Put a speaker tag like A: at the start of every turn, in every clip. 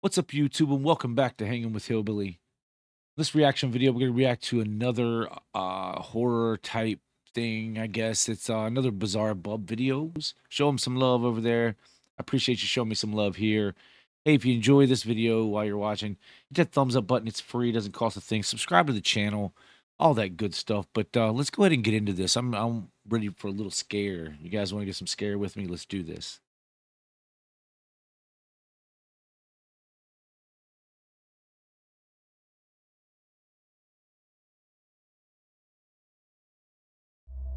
A: What's up, YouTube, and welcome back to Hanging with Hillbilly. This reaction video, we're going to react to another horror type thing, I guess. It's another Bizarre Bub videos. Show him some love over there. I appreciate you showing me some love here. Hey, if you enjoy this video while you're watching, hit that thumbs up button. It's free. It doesn't cost a thing. Subscribe to the channel. All that good stuff. But let's go ahead and get into this. I'm ready for a little scare. You guys want to get some scare with me? Let's do this.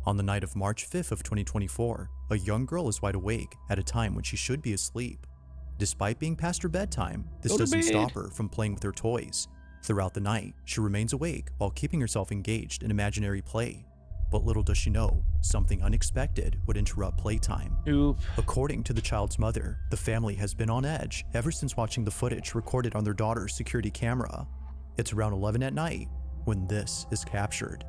B: On the night of March 5th of 2024, a young girl is wide awake at a time when she should be asleep. Despite being past her bedtime, this
A: Go to
B: doesn't
A: bed.
B: stop her from playing with her toys. Throughout the night, she remains awake while keeping herself engaged in imaginary play. But little does she know, something unexpected would interrupt playtime.
A: Oop.
B: According to the child's mother, the family has been on edge ever since watching the footage recorded on their daughter's security camera. It's around 11 at night when this is captured.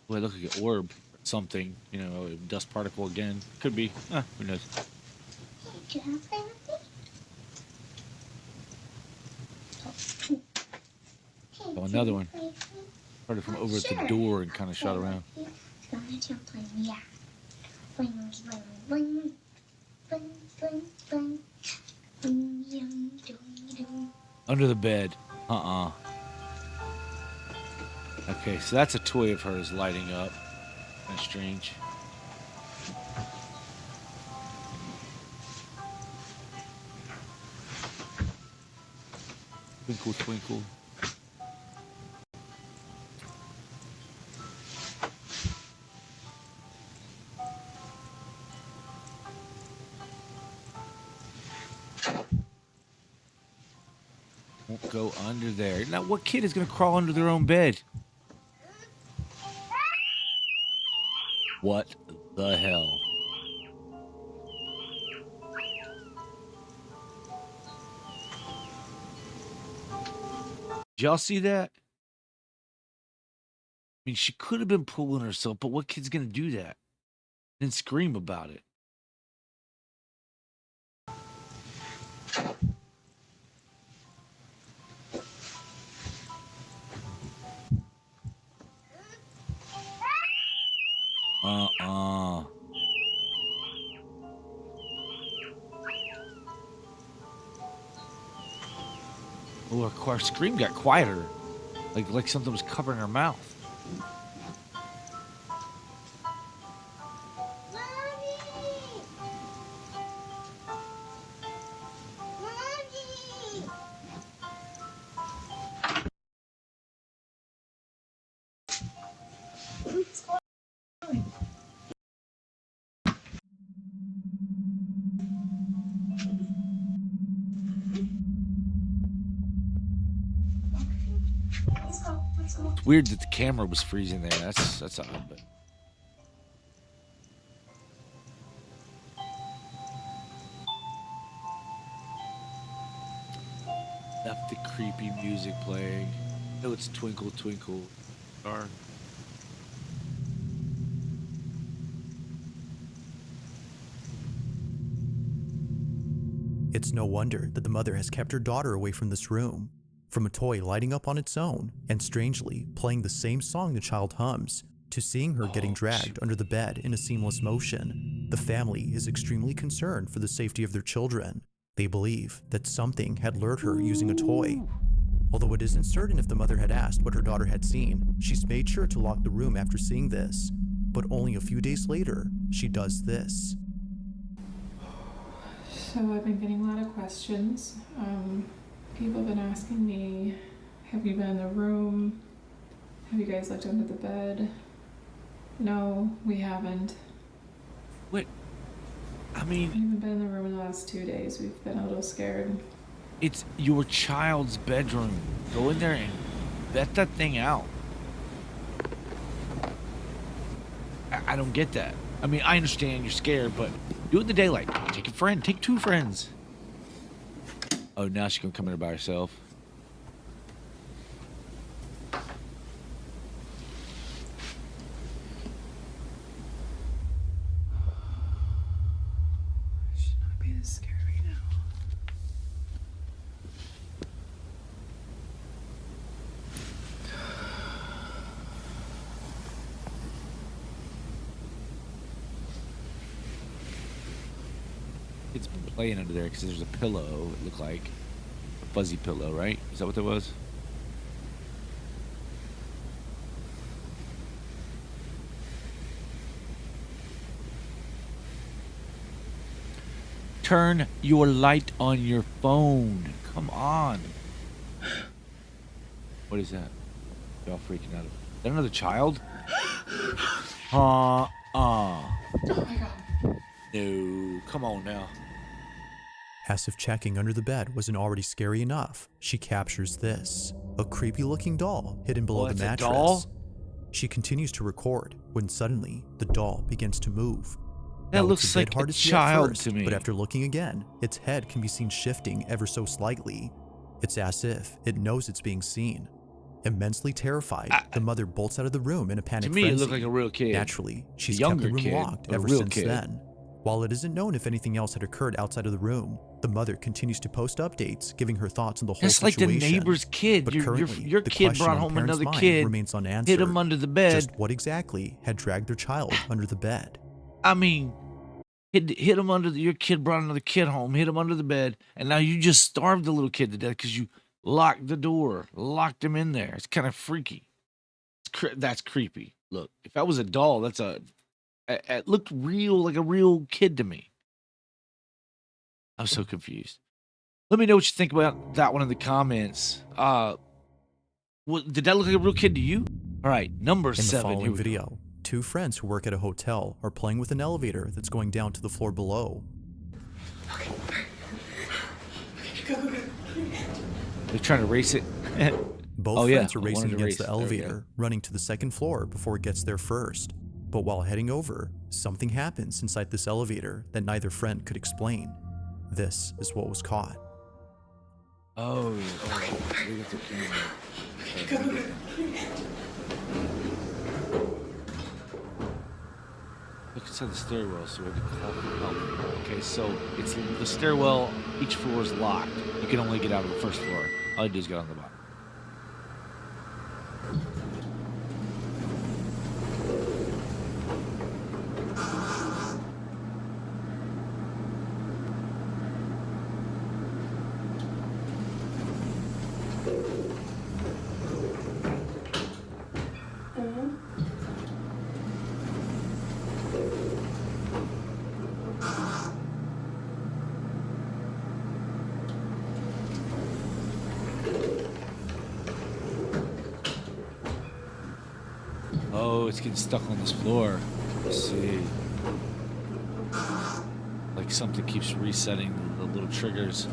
A: Boy, look like an orb, something, you know, a dust particle again. Could be. Who knows?
C: Hey, can I play with you?
A: Oh, another one.
C: Play with me?
A: Started from over at the
C: Sure.
A: door and kind of shot around.
C: Go on, jump play. Yeah. Bling, bling, bling. Bling, bling, bling. Bling, yum, dum, dum.
A: Under the bed. Okay, so that's a toy of hers lighting up. Kind of strange. Twinkle, twinkle. Won't go under there. Now, what kid is going to crawl under their own bed? What the hell? Did y'all see that? I mean, she could have been pulling herself, but what kid's going to do that? And scream about it? Uh-uh. Oh, her scream got quieter. Like something was covering her mouth.
C: Mommy! Mommy! What's going on? Let's go. Let's go.
A: It's weird that the camera was freezing there. That's odd, but left the creepy music playing. Oh, it's Twinkle Twinkle Star.
B: It's no wonder that the mother has kept her daughter away from this room. From a toy lighting up on its own and strangely playing the same song the child hums, to seeing her getting dragged under the bed in a seamless motion, the family is extremely concerned for the safety of their children. They believe that something had lured her using a toy. Although it isn't certain if the mother had asked what her daughter had seen, she's made sure to lock the room after seeing this. But only a few days later, she does this.
D: So I've been getting a lot of questions. People have been asking me, have you been in the room? Have you guys looked under the bed? No, we haven't.
A: What? I
D: We
A: mean,
D: haven't been in the room in the last 2 days. We've been a little scared.
A: it's your child's bedroom. Go in there and vet that thing out. I don't get that. I mean, I understand you're scared, but do it in the daylight. Take a friend. Take 2 friends. Oh, now she's gonna come in here by herself.
E: Should not be this scary right now.
A: It's been playing under there because there's a pillow. It looked like a fuzzy pillow, right? Is that what that was? Turn your light on your phone. Come on. What is that? Y'all freaking out. Is that another child?
D: Oh my god.
A: No. Come on now.
B: As if checking under the bed wasn't already scary enough, she captures this, a creepy looking doll hidden below
A: Oh,
B: the
A: it's a
B: mattress.
A: doll?
B: She continues to record when suddenly the doll begins to move.
A: That
B: Now,
A: looks
B: it's a bit
A: like
B: hard
A: a
B: to see at
A: child
B: first,
A: to me.
B: but after looking again, its head can be seen shifting ever so slightly. It's as if it knows it's being seen. Immensely terrified, the mother bolts out of the room in a panic
A: To me,
B: frenzy.
A: it looked like a real kid.
B: Naturally, she's kept
A: younger
B: the room
A: kid,
B: locked
A: a
B: ever
A: real
B: since
A: kid.
B: then. While it isn't known if anything else had occurred outside of the room, the mother continues to post updates, giving her thoughts on the whole
A: That's like the
B: situation.
A: neighbor's kid.
B: But
A: Your
B: currently, the
A: kid
B: question
A: brought
B: on
A: home
B: parents'
A: another
B: mind
A: kid,
B: remains unanswered.
A: hit him under the bed.
B: Just what exactly had dragged their child under the bed?
A: I mean, hit him under your kid brought another kid home, hit him under the bed, and now you just starved the little kid to death because you locked the door, locked him in there. It's kind of freaky. That's creepy. Look, if that was a doll, it looked real, like a real kid to me. I'm so confused. Let me know what you think about that one in the comments. Did that look like a real kid to you? All right, number
B: In the
A: 7. Here
B: following
A: we go.
B: video, 2 friends who work at a hotel are playing with an elevator that's going down to the floor below.
A: They're trying to race it.
B: Both
A: Oh, yeah,
B: friends are
A: I
B: racing
A: wanted to
B: against
A: race.
B: the
A: There we go.
B: elevator, running to the 2nd floor before it gets there first. But while heading over, something happens inside this elevator that neither friend could explain. This is what was caught.
A: Oh, look at the camera. Look inside the stairwell so we can call for help. Okay, so it's the stairwell, each floor is locked. You can only get out of the 1st floor. All you do is get on the bottom. Oh, it's getting stuck on this floor. Let's see. Like something keeps resetting the little triggers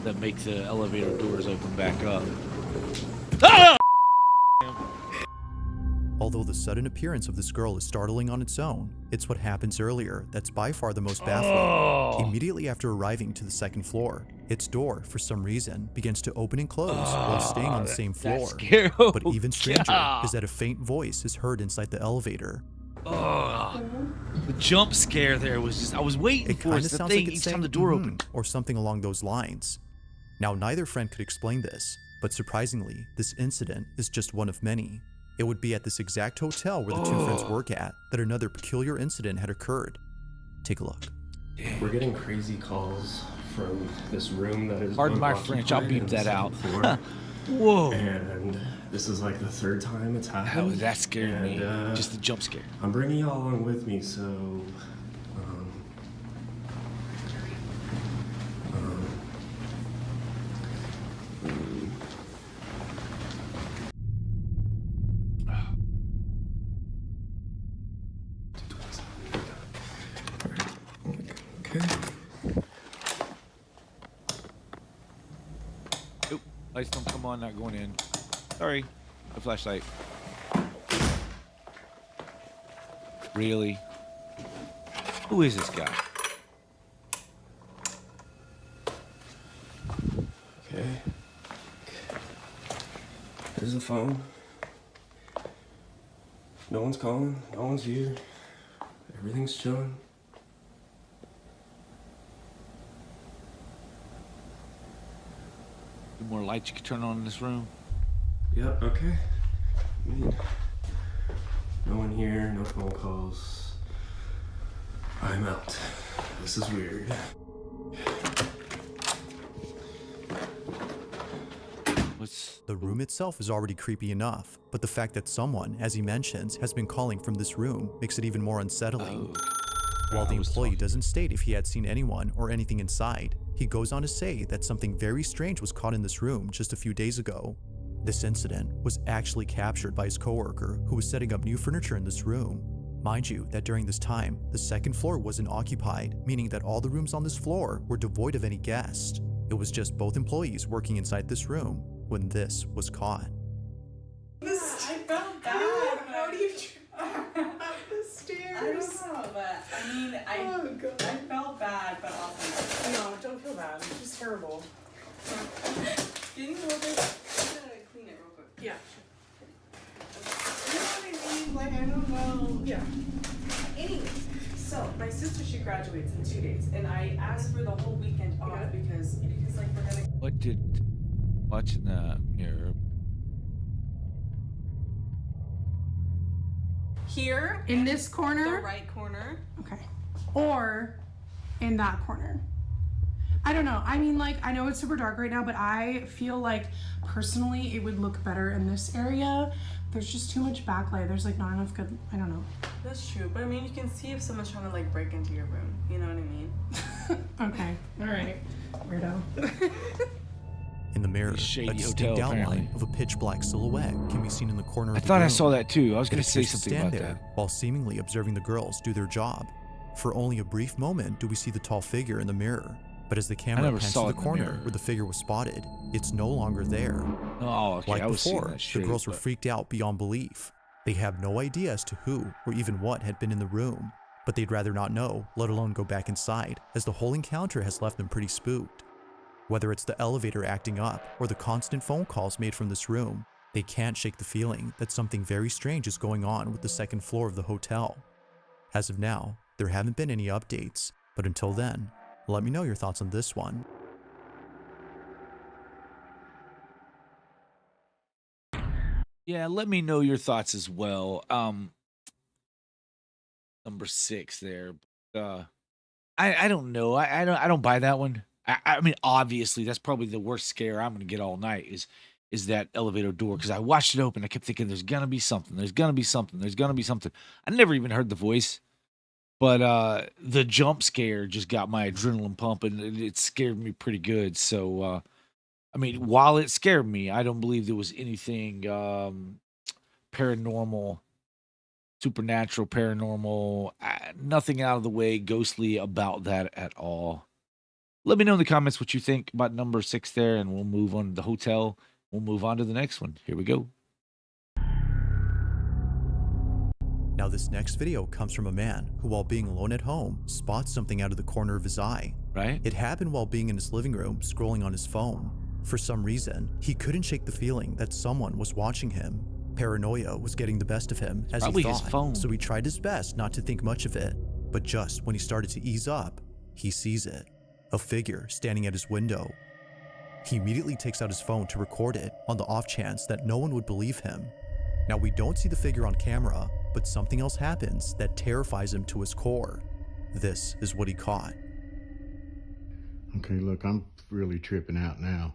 A: that make the elevator doors open back up. Ah!
B: Although the sudden appearance of this girl is startling on its own, it's what happens earlier that's by far the most baffling.
A: Oh.
B: Immediately after arriving to the 2nd floor, its door, for some reason, begins to open and close while staying on the same floor.
A: That's scary.
B: But even stranger
A: God.
B: is that a faint voice is heard inside the elevator.
A: Oh, the jump scare there was just, I was waiting
B: It
A: for
B: kind
A: it.
B: of
A: The
B: sounds
A: thing
B: like it's
A: each
B: saying,
A: time the door
B: "Mhm,"
A: opened.
B: or something along those lines. Now, neither friend could explain this, but surprisingly, this incident is just one of many. It would be at this exact hotel where the 2 friends work at that another peculiar incident had occurred. Take a look.
F: We're getting crazy calls from this room that is
A: Pardon my French, I'll beep
F: unoccupied
A: that
F: on
A: out.
F: the 2nd floor.
A: Whoa.
F: And this is like the 3rd time it's happened.
A: That scared me.
F: And,
A: Just the jump scare.
F: I'm bringing y'all along with me, so okay.
A: Oop, lights don't come on, not going in. Sorry, the flashlight. Really? Who is this guy?
F: Okay. There's the phone. No one's calling. No one's here. Everything's chilling.
A: Any more lights you could turn on in this room?
F: Yep, okay. I mean, no one here, no phone calls. I'm out. This is weird.
A: What's
B: The room itself is already creepy enough, but the fact that someone, as he mentions, has been calling from this room makes it even more unsettling. While the employee doesn't state if he had seen anyone or anything inside, he goes on to say that something very strange was caught in this room just a few days ago. This incident was actually captured by his coworker who was setting up new furniture in this room. Mind you that during this time, the second floor wasn't occupied, meaning that all the rooms on this floor were devoid of any guests. It was just both employees working inside this room when this was caught.
E: I felt bad. How do you up the stairs? I don't know, but I mean, I felt bad, but also no, don't feel bad. It's just terrible. Can you hold it? I'm gonna clean it real quick. Yeah. You know what I mean? Like I don't know. Yeah. Anyways, so my sister she graduates in 2 days, and I asked for the whole weekend off because like we're gonna.
A: What did watching the mirror?
E: Here
G: In this corner?
E: the right corner.
G: Okay. Or in that corner. I don't know. I mean, like, I know it's super dark right now, but I feel like personally it would look better in this area. There's just too much backlight. There's like not enough good, I don't know.
E: That's true, but I mean, you can see if someone's trying to like break into your room. You know what I mean?
G: Okay. All right. Weirdo.
B: In the mirror,
A: Shady
B: a distinct
A: hotel,
B: outline
A: apparently.
B: of a pitch black silhouette can be seen in the corner of
A: I
B: the
A: thought I
B: room.
A: saw that too. I was
B: It
A: going to say
B: appears
A: something
B: stand
A: about
B: there
A: that.
B: while seemingly observing the girls do their job. For only a brief moment do we see the tall figure in the mirror, but as the camera
A: never
B: pans
A: saw
B: to
A: it
B: the
A: in the
B: corner
A: mirror.
B: where the figure was spotted, it's no longer there.
A: Oh, okay.
B: Like
A: I was seeing
B: before,
A: that
B: the
A: straight,
B: girls were
A: but-
B: freaked out beyond belief. They have no idea as to who or even what had been in the room, but they'd rather not know, let alone go back inside, as the whole encounter has left them pretty spooked. Whether it's the elevator acting up or the constant phone calls made from this room, they can't shake the feeling that something very strange is going on with the second floor of the hotel. As of now, there haven't been any updates, but until then, let me know your thoughts on this one.
A: Yeah, let me know your thoughts as well. Number 6 there. I don't know. I don't buy that one. I mean, obviously, that's probably the worst scare I'm gonna get all night is that elevator door because I watched it open. I kept thinking, there's gonna be something. There's gonna be something. There's gonna be something. I never even heard the voice, but the jump scare just got my adrenaline pumping. It scared me pretty good. So I mean, while it scared me, I don't believe there was anything paranormal, supernatural, paranormal, nothing out of the way, ghostly about that at all. Let me know in the comments what you think about number 6 there, and we'll move on to the hotel. We'll move on to the next one. Here we go.
B: Now this next video comes from a man who, while being alone at home, spots something out of the corner of his eye.
A: Right?
B: It happened while being in his living room scrolling on his phone. For some reason, he couldn't shake the feeling that someone was watching him. Paranoia was getting the best of him as
A: Probably
B: he
A: his
B: thought,
A: phone.
B: so he tried his best not to think much of it. But just when he started to ease up, he sees it. A figure standing at his window. He immediately takes out his phone to record it on the off chance that no one would believe him. Now we don't see the figure on camera, but something else happens that terrifies him to his core. This is what he caught.
H: Okay, look, I'm really tripping out now.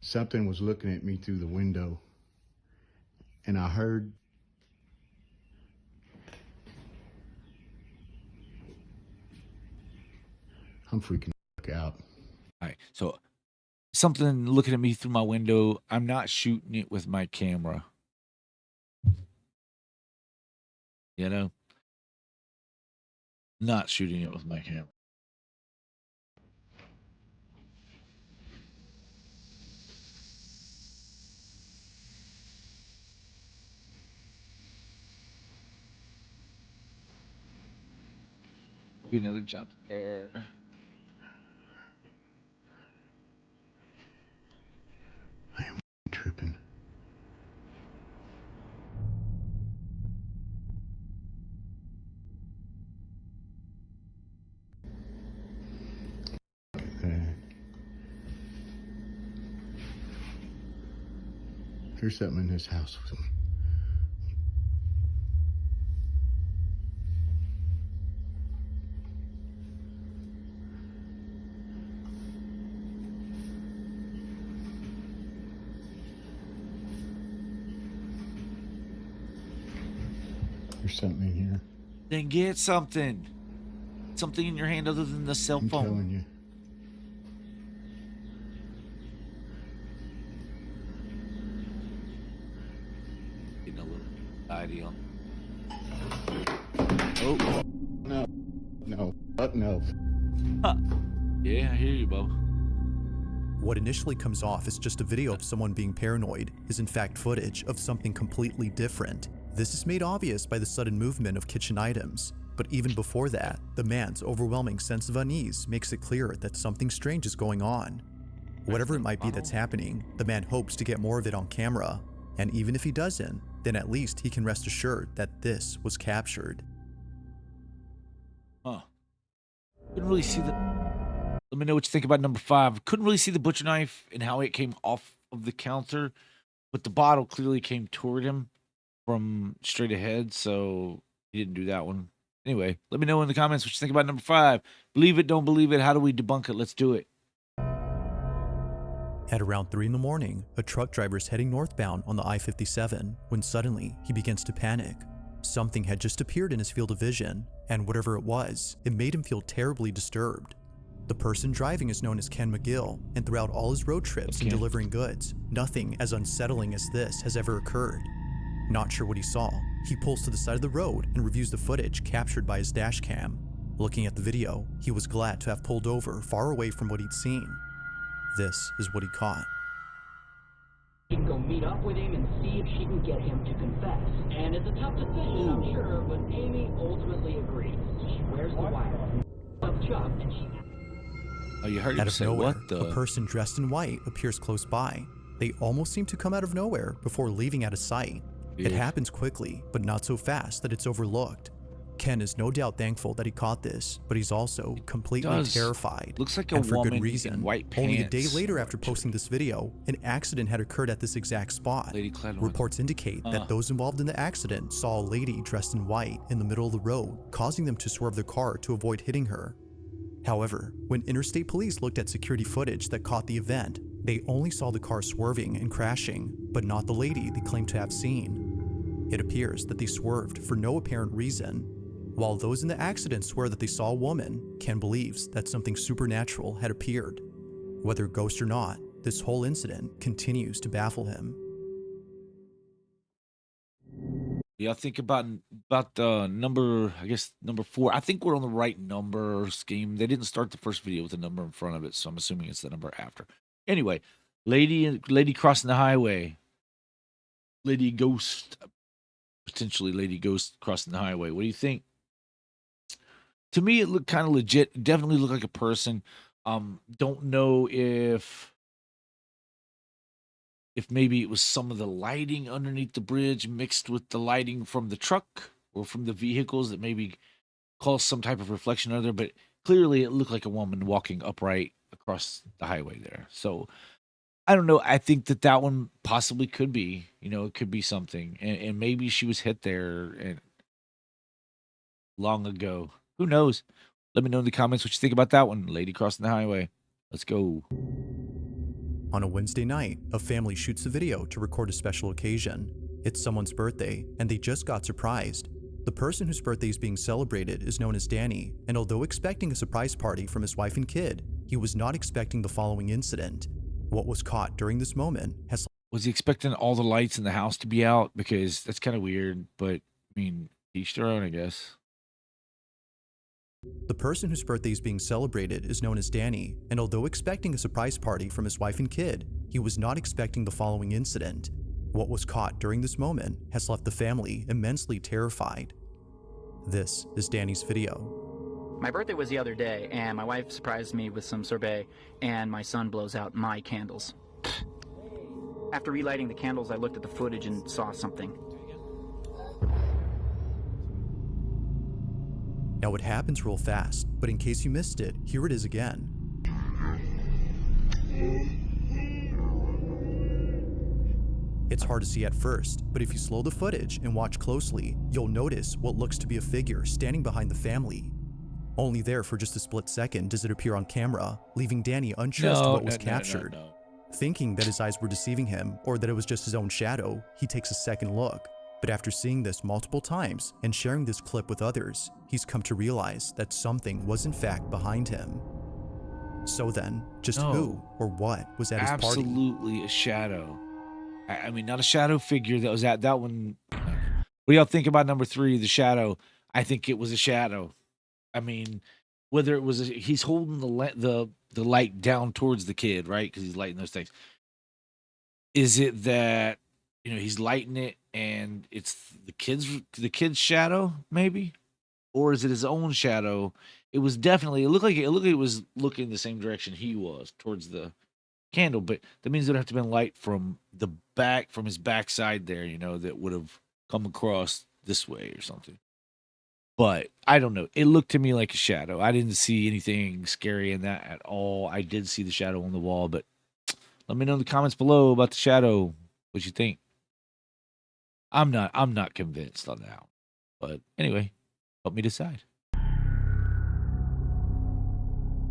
H: Something was looking at me through the window, and I heard I'm freaking out.
A: All right. So something looking at me through my window. I'm not shooting it with my camera. You know? Not shooting it with my camera. Be another jump scare.
H: I am tripping. Look at that. There's something in this house with me. There's something in here.
A: Then get something. Something in your hand other than the cell
H: I'm
A: phone.
H: telling you.
A: Getting a little anxiety on. Oh.
H: No. No. No.
A: Huh. Yeah, I hear you, Bo.
B: What initially comes off as just a video of someone being paranoid is in fact footage of something completely different. This is made obvious by the sudden movement of kitchen items. But even before that, the man's overwhelming sense of unease makes it clear that something strange is going on. Whatever it might be that's happening, the man hopes to get more of it on camera. And even if he doesn't, then at least he can rest assured that this was captured.
A: Huh. Couldn't really see the... Let me know what you think about number 5. Couldn't really see the butcher knife and how it came off of the counter, but the bottle clearly came toward him from straight ahead, so he didn't do that one. Anyway, let me know in the comments what you think about number 5. Believe it, don't believe it. How do we debunk it? Let's do it.
B: At around 3 in the morning, a truck driver is heading northbound on the I-57 when suddenly he begins to panic. Something had just appeared in his field of vision, and whatever it was, it made him feel terribly disturbed. The person driving is known as Ken McGill, and throughout all his road trips and delivering goods, nothing as unsettling as this has ever occurred. Not sure what he saw, he pulls to the side of the road and reviews the footage captured by his dash cam. Looking at the video, he was glad to have pulled over far away from what he'd seen. This is what he caught.
I: She can go meet up with him and see if she can get him to confess. And it's a tough decision, I'm sure, but Amy ultimately agrees. She wears the wire. Up Chuck, and she...
A: Oh, you heard him
B: Out of
A: say
B: nowhere,
A: what the...
B: a person dressed in white appears close by. They almost seem to come out of nowhere before leaving out of sight. It happens quickly, but not so fast that it's overlooked. Ken is no doubt thankful that he caught this, but he's also completely terrified.
A: Looks like a
B: and for
A: woman
B: good reason.
A: in white pants.
B: Only a day later after posting this video, an accident had occurred at this exact spot.
A: Lady clad in
B: Reports indicate that those involved in the accident saw a lady dressed in white in the middle of the road, causing them to swerve their car to avoid hitting her. However, when interstate police looked at security footage that caught the event, they only saw the car swerving and crashing, but not the lady they claimed to have seen. It appears that they swerved for no apparent reason. While those in the accident swear that they saw a woman, Ken believes that something supernatural had appeared. Whether ghost or not, this whole incident continues to baffle him.
A: Yeah, I think about the number, I guess number 4. I think we're on the right number scheme. They didn't start the first video with a number in front of it, so I'm assuming it's the number after. Anyway, lady crossing the highway. Lady ghost, potentially lady ghost crossing the highway. What do you think? To me, it looked kind of legit. It definitely looked like a person. Don't know if maybe it was some of the lighting underneath the bridge mixed with the lighting from the truck or from the vehicles that maybe caused some type of reflection or other, but clearly it looked like a woman walking upright across the highway there. So I don't know. I think that one possibly could be, it could be something. And maybe she was hit there and long ago. Who knows? Let me know in the comments what you think about that one. Lady crossing the highway. Let's go.
B: On a Wednesday night, a family shoots a video to record a special occasion. It's someone's birthday, and they just got surprised. The person whose birthday is being celebrated is known as Danny, and although expecting a surprise party from his wife and kid, he was not expecting the following incident. What was caught during this moment has...
A: Was he expecting all the lights in the house to be out? Because that's kind of weird, but, I mean, each their own, I guess.
B: The person whose birthday is being celebrated is known as Danny, and although expecting a surprise party from his wife and kid, he was not expecting the following incident. What was caught during this moment has left the family immensely terrified. This is Danny's video.
J: My birthday was the other day, and my wife surprised me with some sorbet, and my son blows out my candles. After relighting the candles, I looked at the footage and saw something.
B: Now it happens real fast, but in case you missed it, here it is again. It's hard to see at first, but if you slow the footage and watch closely, you'll notice what looks to be a figure standing behind the family. Only there for just a split second does it appear on camera, leaving Danny unsure as to what was captured. Thinking that his eyes were deceiving him or that it was just his own shadow, he takes a second look. But after seeing this multiple times and sharing this clip with others, he's come to realize that something was in fact behind him. So then, just who or what was at his party?
A: Absolutely a shadow. I mean, not a shadow figure that was at that one. What do y'all think about number 3, the shadow? I think it was a shadow. I mean, whether it was he's holding the light down towards the kid, right? Because he's lighting those things. Is it that he's lighting it and it's the kid's shadow, maybe, or is it his own shadow? It was definitely. It looked like it was looking the same direction he was towards the candle, but that means there'd have to have been light from the back, from his backside there, that would have come across this way or something. But I don't know. It looked to me like a shadow. I didn't see anything scary in that at all. I did see the shadow on the wall, but let me know in the comments below about the shadow. What you think? I'm not convinced on that. But anyway, help me decide.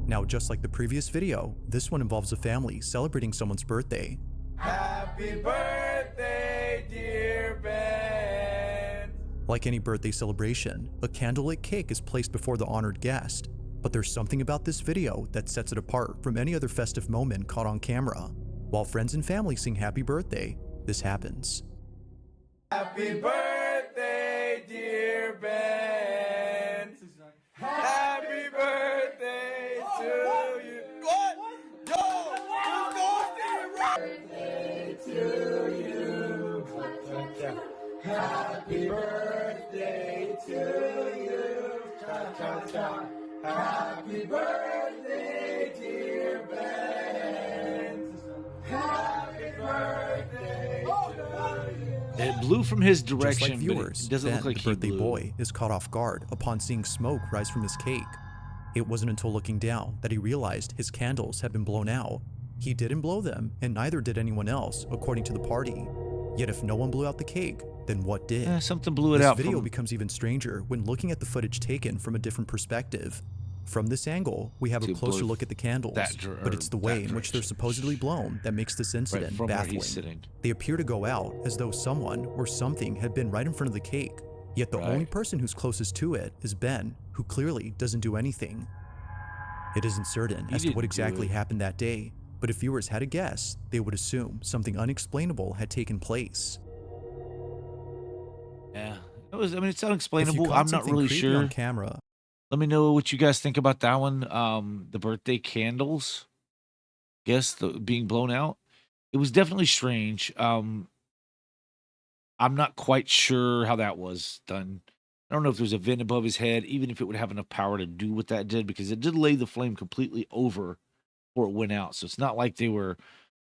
B: Now, just like the previous video, this one involves a family celebrating someone's birthday.
K: Happy birthday, dear Ben.
B: Like any birthday celebration, a candlelit cake is placed before the honored guest. But there's something about this video that sets it apart from any other festive moment caught on camera. While friends and family sing happy birthday, this happens.
K: Happy birthday, dear Ben. Happy birthday to you. What? Yo, birthday to you. Happy birthday to you. Cha cha cha. Happy birthday, dear Ben. Happy birthday to you.
A: It blew from his direction.
B: Just like viewers,
A: it doesn't
B: Ben,
A: look like
B: the birthday
A: he blew.
B: boy is caught off guard upon seeing smoke rise from his cake. It wasn't until looking down that he realized his candles had been blown out. He didn't blow them, and neither did anyone else, according to the party. Yet if no one blew out the cake, then what did?
A: Something blew it
B: this
A: out.
B: This video becomes even stranger when looking at the footage taken from a different perspective. From this angle, we have a closer look at the candles, but it's the way in which they're supposedly blown that makes this incident baffling. They appear to go out as though someone or something had been right in front of the cake, yet the only person who's closest to it is Ben, who clearly doesn't do anything. It isn't certain as to what exactly happened that day, but if viewers had a guess, they would assume something unexplainable had taken place.
A: Yeah, it's unexplainable. I'm not really sure.
B: On camera,
A: let me know what you guys think about that one. The birthday candles, being blown out. It was definitely strange. I'm not quite sure how that was done. I don't know if there's a vent above his head, even if it would have enough power to do what that did, because it did lay the flame completely over before it went out. So it's not like they were,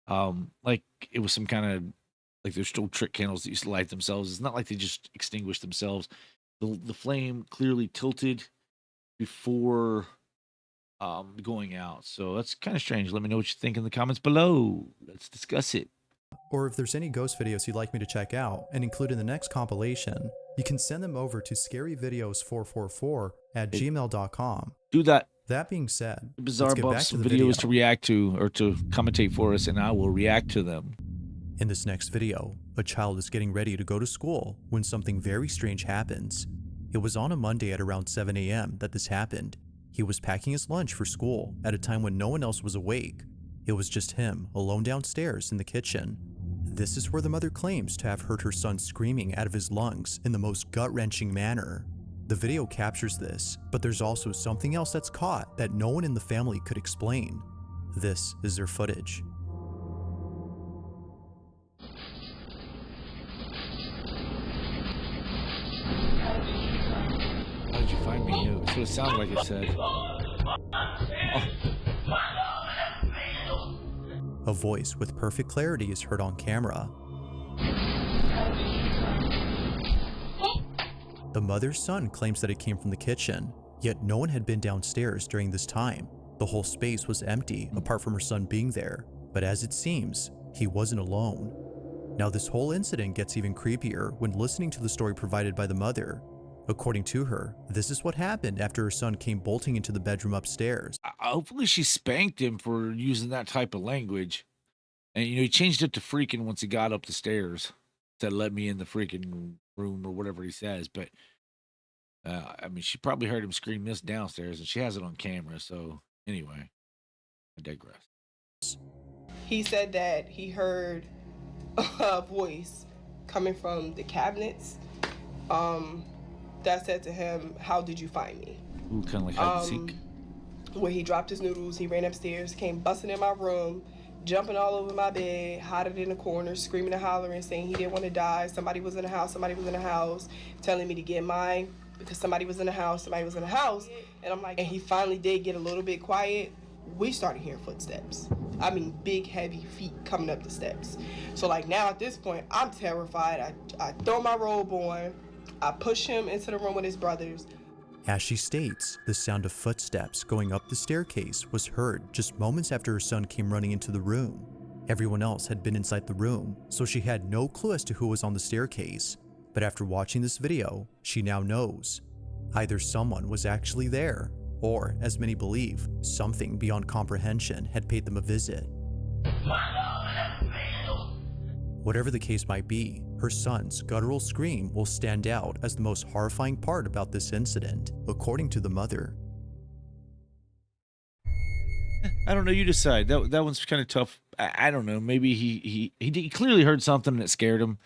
A: like it was some kind of, like there's still trick candles that used to light themselves. It's not like they just extinguished themselves. The flame clearly tilted before going out. So that's kind of strange. Let me know what you think in the comments below. Let's discuss it.
B: Or if there's any ghost videos you'd like me to check out and include in the next compilation, you can send them over to scaryvideos444@gmail.com.
A: Do that.
B: That being said,
A: Bizarre
B: let's get back
A: Buffs
B: to the
A: videos
B: video.
A: to react to or to commentate for us, and I will react to them.
B: In this next video, a child is getting ready to go to school when something very strange happens. It was on a Monday at around 7 a.m. that this happened. He was packing his lunch for school at a time when no one else was awake. It was just him, alone downstairs in the kitchen. This is where the mother claims to have heard her son screaming out of his lungs in the most gut-wrenching manner. The video captures this, but there's also something else that's caught that no one in the family could explain. This is their footage.
A: How did you find me? what it sounded like it said.
B: A voice with perfect clarity is heard on camera. The mother's son claims that it came from the kitchen, yet no one had been downstairs during this time. The whole space was empty apart from her son being there, but as it seems, he wasn't alone. Now this whole incident gets even creepier when listening to the story provided by the mother. According to her, this is what happened after her son came bolting into the bedroom upstairs.
A: Hopefully she spanked him for using that type of language. And, you know, he changed it to freaking once he got up the stairs. Said, let me in the freaking room or whatever he says. But, I mean, she probably heard him scream this downstairs, and she has it on camera. So, anyway, I digress.
E: He said that he heard a voice coming from the cabinets that said to him, "How did you find me?"
A: Ooh, kind of like hide and seek.
E: When he dropped his noodles, he ran upstairs, came busting in my room, jumping all over my bed, hiding in the corner, screaming and hollering, saying he didn't want to die. Somebody was in the house, somebody was in the house, telling me to get mine because somebody was in the house, somebody was in the house. And I'm like, and he finally did get a little bit quiet. We started hearing footsteps. I mean, big, heavy feet coming up the steps. So like now at this point, I'm terrified. I throw my robe on. I push him into the room with his brothers.
B: As she states, the sound of footsteps going up the staircase was heard just moments after her son came running into the room. Everyone else had been inside the room, so she had no clue as to who was on the staircase. But after watching this video, she now knows. Either someone was actually there, or, as many believe, something beyond comprehension had paid them a visit. Whatever the case might be, her son's guttural scream will stand out as the most horrifying part about this incident, according to the mother.
A: I don't know. You decide. That one's kind of tough. I don't know. Maybe he clearly heard something that scared him.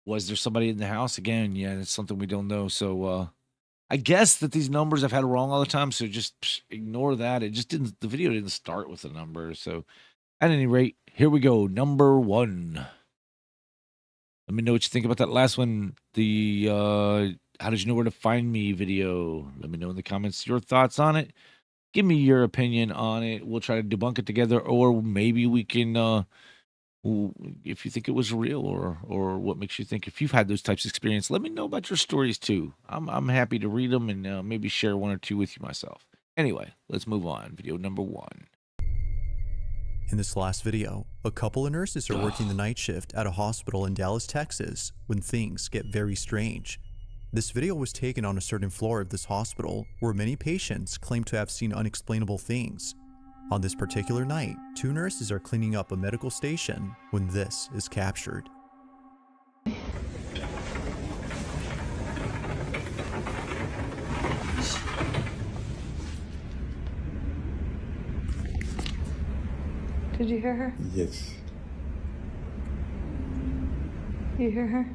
A: Was there somebody in the house again? Yeah, that's something we don't know. So I guess that these numbers I've had wrong all the time. So just ignore that. It just didn't. The video didn't start with a number. So at any rate, here we go. Number 1. Let me know what you think about that last one. The how did you know where to find me video? Let me know in the comments your thoughts on it. Give me your opinion on it. We'll try to debunk it together, or maybe we can, if you think it was real, or what makes you think, if you've had those types of experience, let me know about your stories too. I'm happy to read them and maybe share one or two with you myself. Anyway, let's move on. Video number 1.
B: In this last video, a couple of nurses are working the night shift at a hospital in Dallas, Texas, when things get very strange. This video was taken on a certain floor of this hospital where many patients claim to have seen unexplainable things. On this particular night, 2 nurses are cleaning up a medical station when this is captured.
L: Did you hear her?
M: Yes.
L: You hear her?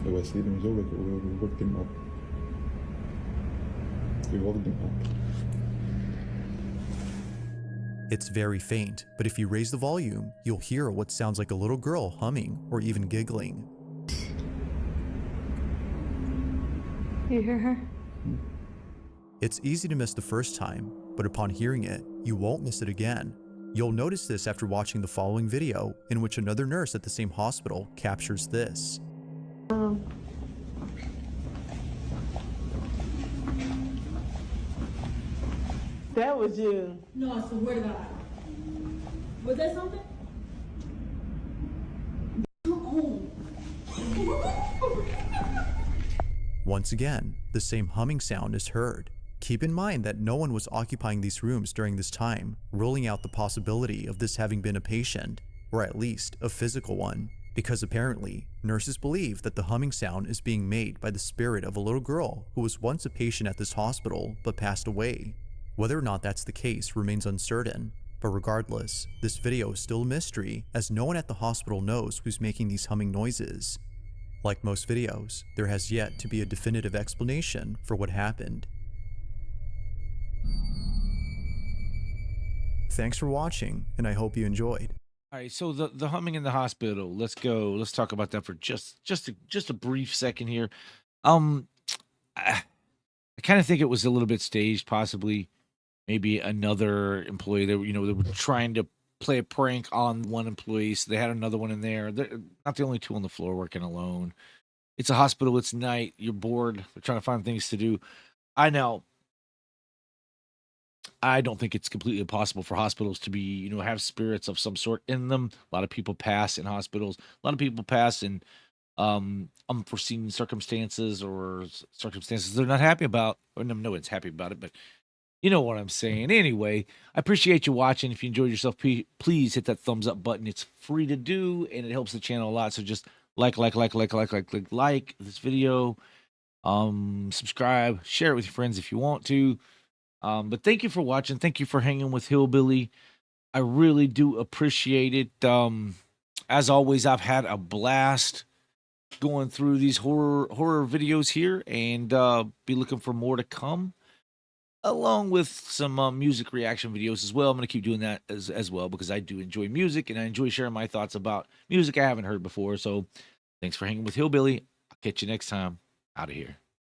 M: هو سيدي مزوج ووقت الموت في وقت الموت.
B: It's very faint, but if you raise the volume, you'll hear what sounds like a little girl humming or even giggling.
L: You hear her?
B: It's easy to miss the first time, but upon hearing it, you won't miss it again. You'll notice this after watching the following video, in which another nurse at the same hospital captures this.
L: That was you.
N: No, I swear to God. Was that something?
B: Once again, the same humming sound is heard. Keep in mind that no one was occupying these rooms during this time, ruling out the possibility of this having been a patient, or at least a physical one, because apparently, nurses believe that the humming sound is being made by the spirit of a little girl who was once a patient at this hospital but passed away. Whether or not that's the case remains uncertain, but regardless, this video is still a mystery as no one at the hospital knows who's making these humming noises. Like most videos, there has yet to be a definitive explanation for what happened. Thanks for watching, and I hope you enjoyed.
A: All right, so the humming in the hospital. Let's go. Let's talk about that for just a brief second here. Um, I kind of think it was a little bit staged, possibly. Maybe another employee that they were trying to play a prank on one employee, so they had another one in there. They're not the only two on the floor working alone. It's a hospital. It's night. You're bored. They're trying to find things to do. I know. I don't think it's completely impossible for hospitals to be, have spirits of some sort in them. A lot of people pass in hospitals. A lot of people pass in unforeseen circumstances or circumstances they're not happy about. Or no one's happy about it, but you know what I'm saying. Anyway, I appreciate you watching. If you enjoyed yourself, please hit that thumbs up button. It's free to do, and it helps the channel a lot. So just like this video. Subscribe, share it with your friends if you want to. But thank you for watching. Thank you for hanging with Hillbilly. I really do appreciate it. As always, I've had a blast going through these horror videos here, and be looking for more to come, along with some music reaction videos as well. I'm going to keep doing that as well, because I do enjoy music, and I enjoy sharing my thoughts about music I haven't heard before. So thanks for hanging with Hillbilly. I'll catch you next time. Out of here.